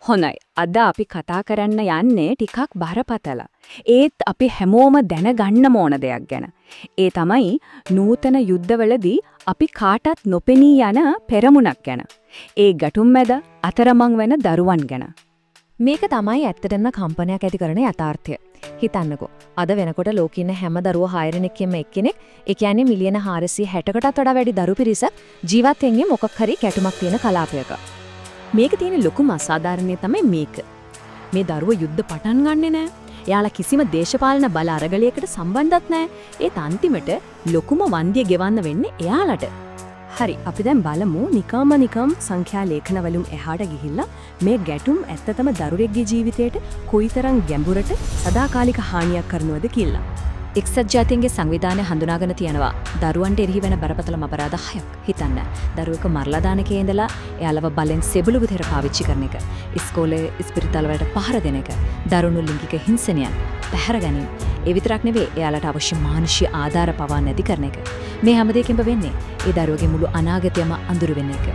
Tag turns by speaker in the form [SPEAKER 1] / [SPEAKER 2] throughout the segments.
[SPEAKER 1] හොඳයි. අද අපි කතා කරන්න යන්නේ ටිකක් බරපතල. ඒත් අපි හැමෝම දැනගන්න ඕන දෙයක් ගැන. ඒ තමයි නූතන යුද්ධවලදී අපි කාටත් නොපෙනී යන පෙරමුණක් ගැන. ඒ ගැටුම් මැද අතරමං වෙන දරුවන් ගැන.
[SPEAKER 2] මේක තමයි ඇත්තටම කම්පනයක් ඇති කරන යථාර්ථය. හිතන්නකෝ. අද වෙනකොට ලෝකේ ඉන්න හැම දරුවෝ 6 දෙනෙක්ගෙම එක්කෙනෙක්, ඒ කියන්නේ මිලියන 460කටත් වඩා වැඩි දරු පිරිසක් ජීවත් වෙන්නේ මොකක් හරි ගැටුමක් තියෙන කලාපයක.
[SPEAKER 1] මේක තියෙන ලොකුම අසාධාරණය තමයි මේක. මේ දරුවෝ යුද්ධ පටන් ගන්නෙ නෑ. එයාලා කිසිම දේශපාලන බල අරගලයකට සම්බන්ධත් නෑ. ඒත් අන්තිමට ලොකුම වන්දිය ගෙවන්න වෙන්නේ එයාලට. හරි, අපි දැන් බලමු නිකම් සංඛ්‍යා ලේඛනවලුම් එහාට ගිහිල්ලා මේ ගැටුම් ඇත්තටම දරුවෙක්ගේ ජීවිතයට කොයිතරම් ගැඹුරට සදාකාලික හානියක් කරනවද කියලා.
[SPEAKER 2] එක්සත් ජාතීන්ගේ සංවිධානය හඳුනාගෙන තියෙනවා දරුවන්ට එරෙහි වෙන බරපතලම අපරාධ 6ක්. හිතන්න. දරුවෙක් මරලා දාන එකේ ඉඳලා එයාලව බලෙන් සෙබළු විදිහට පාවිච්චි කරන එක, ඉස්කෝලේ ඉස්පිරිතාල වලට පහර දෙන එක, දරුණු ලිංගික හිංසනයන්, පැහැර ගැනීම. ඒ විතරක් නෙවෙයි, එයාලට අවශ්‍ය මානසික ආධාර පවා නැති කරන එක. මේ හැම දෙයකින්ම වෙන්නේ ඒ දරුවගේ මුළු අනාගතයම අඳුර වෙන එක.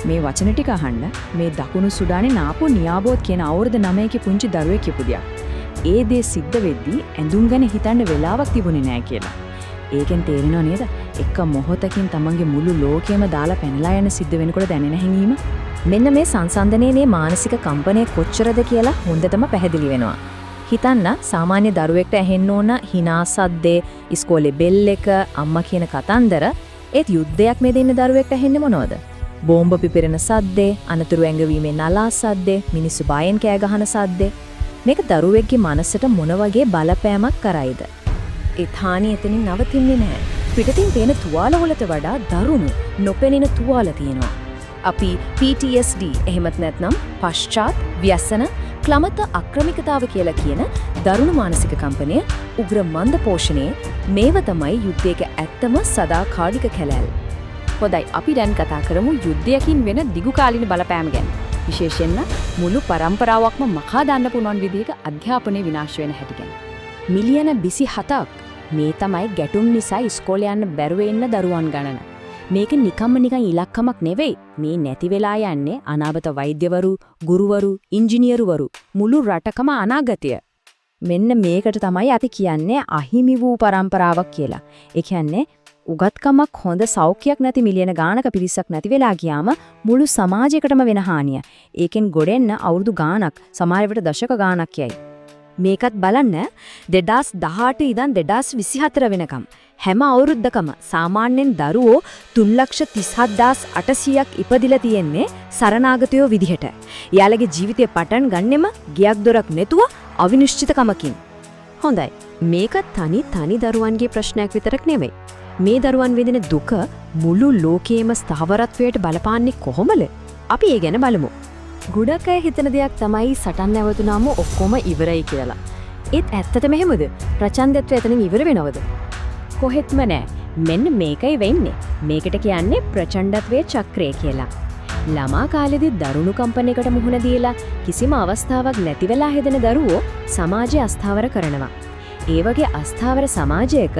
[SPEAKER 1] මේ වචන ටික අහන්න මේ දකුණු සුඩානේ නාපෝ නියාබෝත් කියන අවුරුදු 9 පුංචි දරුවෙක් කියපු දෙයක්. ඒ දේ සිද්ධ වෙද්දී ඇඳුම් ගැන හිතන්න වෙලාවක් තිබුණේ නැහැ කියලා. ඒකෙන් තේරෙනව නේද? එක මොහොතකින් තමන්ගේ මුළු ලෝකෙම දාලා පැනලා යන සිද්ධ වෙනකොට දැනෙන හැඟීම.
[SPEAKER 2] මෙන්න මේ සංසන්දනයේ මානසික කම්පනය කොච්චරද කියලා හොඳටම පැහැදිලි වෙනවා. හිතන්න, සාමාන්‍ය දරුවෙක්ට ඇහෙන්න ඕන hina සද්දේ, ඉස්කෝලේ බෙල් එක, අම්මා කියන කතන්දර, ඒත් යුද්ධයක් මේ දෙන්න දරුවෙක්ට ඇහෙන්නේ මොනවද? බෝම්බ පිපිරෙන සද්දේ, අනතුරු ඇඟවීමේ නලා සද්දේ, මිනිස්සු බයෙන් කෑ ගහන සද්දේ. මේක දරුවෙක්ගේ මනසට මොන වගේ බලපෑමක් කරයිද? ඒ හානිය එතනින් නවතින්නේ නැහැ. පිටතින් තියෙන තුවාල වලට වඩා දරුණු නොපෙනෙන තුවාල තියෙනවා. අපි PTSD එහෙමත් නැත්නම් පශ්චාත් ව්‍යසන ක්ලමත අක්‍රමිකතාව කියලා කියන දරුණු මානසික කම්පනය, උග්‍ර මන්ද පෝෂණයේ මේව තමයි යුද්ධයක ඇත්තම සදාකාලික කැලෑල්.
[SPEAKER 1] හොඳයි, අපි දැන් කතා කරමු යුද්ධයකින් වෙන දිගු කාලින බලපෑම ගැන. විශේෂයෙන්ම මුළු පරම්පරාවක්ම මකා දාන්න පුළුවන් විදිහක අධ්‍යාපනයේ විනාශ වෙන හැටි ගැන. මිලියන 27ක් මේ තමයි ගැටුම් නිසා ඉස්කෝලේ යන්න බැරුව ඉන්න දරුවන් ගණන. මේක නිකන් ඉලක්කමක් නෙවෙයි. මේ නැති වෙලා යන්නේ අනාගත වෛද්‍යවරු, ගුරුවරු, ඉංජිනේරුවරු, මුළු රටකම අනාගතය.
[SPEAKER 2] මෙන්න මේකට තමයි අපි කියන්නේ අහිමි වූ පරම්පරාවක් කියලා. ඒ කියන්නේ උගත්කමක් හොඳ සෞඛ්‍යයක් නැති මිලියන ගානක පිරිසක් නැති වෙලා ගියාම මුළු සමාජයකටම වෙන හානිය. ඒකෙන් ගොඩෙන්න අවුරුදු ගානක්, සමහර විට දශක ගානක් යයි. මේකත් බලන්න 2018 ඉඳන් 2024 වෙනකම් හැම අවුරුද්දකම සාමාන්‍යයෙන් දරුවෝ 3,37,800ක් ඉපදිලා තියෙන්නේ සරණාගතයෝ විදිහට. යාළගේ ජීවිතය පටන් ගන්නෙම ගියක් දොරක් නැතුව අවිනිශ්චිතකමකින්.
[SPEAKER 1] හොඳයි, මේක තනි දරුවන්ගේ ප්‍රශ්නයක් විතරක් නෙවෙයි. මේ දරුවන් විඳින දුක මුළු ලෝකයේම ස්ථාවරත්වයට බලපාන්නේ කොහොමද? අපි ඒ ගැන බලමු. ගොඩක් අය හිතන දෙයක් තමයි සටන් නැවතුනාම ඔක්කොම ඉවරයි කියලා. ඒත් ඇත්තටම එහෙමද? ප්‍රචණ්ඩත්වය එතනින් ඉවර වෙනවද? කොහෙත්ම නෑ. මෙන්න මේකයි වෙන්නේ. මේකට කියන්නේ ප්‍රචණ්ඩත්වයේ චක්‍රය කියලා. ළමා කාලෙදී දරුණු කම්පනයකට මුහුණ දීලා කිසිම අවස්ථාවක් නැති වෙලා හැදෙන දරුවෝ සමාජය අස්ථාවර කරනවා. ඒ වගේ අස්ථාවර සමාජයක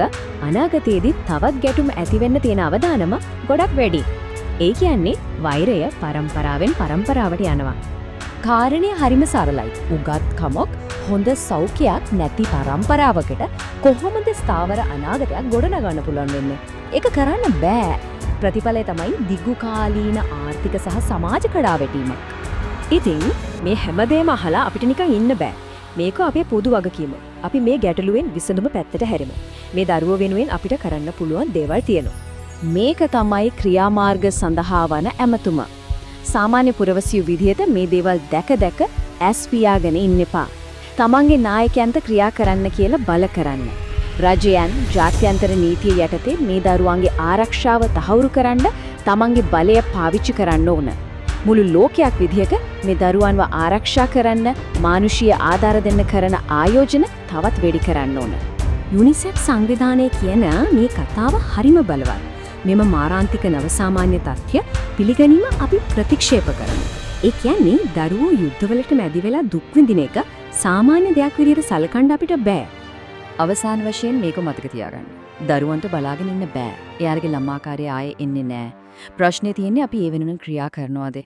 [SPEAKER 1] අනාගතයේදී තවත් ගැටුම් ඇති වෙන්න තියෙන අවදානම ගොඩක් වැඩි. ඒ කියන්නේ වෛරය පරම්පරාවෙන් පරම්පරාවට යනවා. කාරණේ හරිම සරලයි. උගත්කමක් හොඳ සෞඛ්‍යයක් නැති පරම්පරාවකට කොහොමද ස්ථාවර අනාගතයක් ගොඩනගන්න පුළුවන් වෙන්නේ? ඒක කරන්න බෑ. ප්‍රතිඵලය තමයි දිගුකාලීන ආර්ථික සහ සමාජ කඩාවැටීමක්. ඉතින් මේ හැමදේම අහලා අපිට නිකන් ඉන්න බෑ. මේක අපේ පොදු වගකීම. අපි මේ ගැටලුවෙන් විසඳුම පැත්තට හැරෙමු. මේ දරුවෝ වෙනුවෙන් අපිට කරන්න පුළුවන් දේවල් තියෙනවා. මේක තමයි ක්‍රියාමාර්ග සඳහා වන ඇමතුම. සාමාන්‍ය පුරවැසියෝ විදිහට මේ දේවල් දැක ඇස් පියාගෙන ඉන්න එපා. තමන්ගේ නායකයන්ට ක්‍රියා කරන්න කියලා බල කරන්න. රජයන් ජාත්‍යන්තර නීතිය යටතේ මේ දරුවන්ගේ ආරක්ෂාව තහවුරු කරන්න තමන්ගේ බලය පාවිච්චි කරන්න ඕන. මුළු ලෝකයක් විදිහක මේ දරුවන්ව ආරක්ෂා කරන්න, මානුෂීය ආධාර දෙන්න කරන ආයෝජන තවත් වැඩි කරන්න ඕන. යුනිසෙෆ් සංවිධානයේ කියන මේ කතාව හරිම බලවත්. මෙම මාරාන්තික නවසාමාන්‍ය තත්ත්වය පිළිගැනීම අපි ප්‍රතික්ෂේප කරමු. ඒ කියන්නේ දරුවෝ යුද්ධවලට මැදි වෙලා දුක් විඳින එක සාමාන්‍ය දෙයක් විදිහට සලකන්න අපිට බෑ. අවසාන වශයෙන් මේක මතක තියාගන්න. දරුවන්ට බලාගෙන ඉන්න බෑ. එයාගේ ළමාකාරය ආයේ එන්නේ නෑ. ප්‍රශ්නේ තියෙන්නේ අපි ඒ වෙනුවෙන් ක්‍රියා කරනවාද?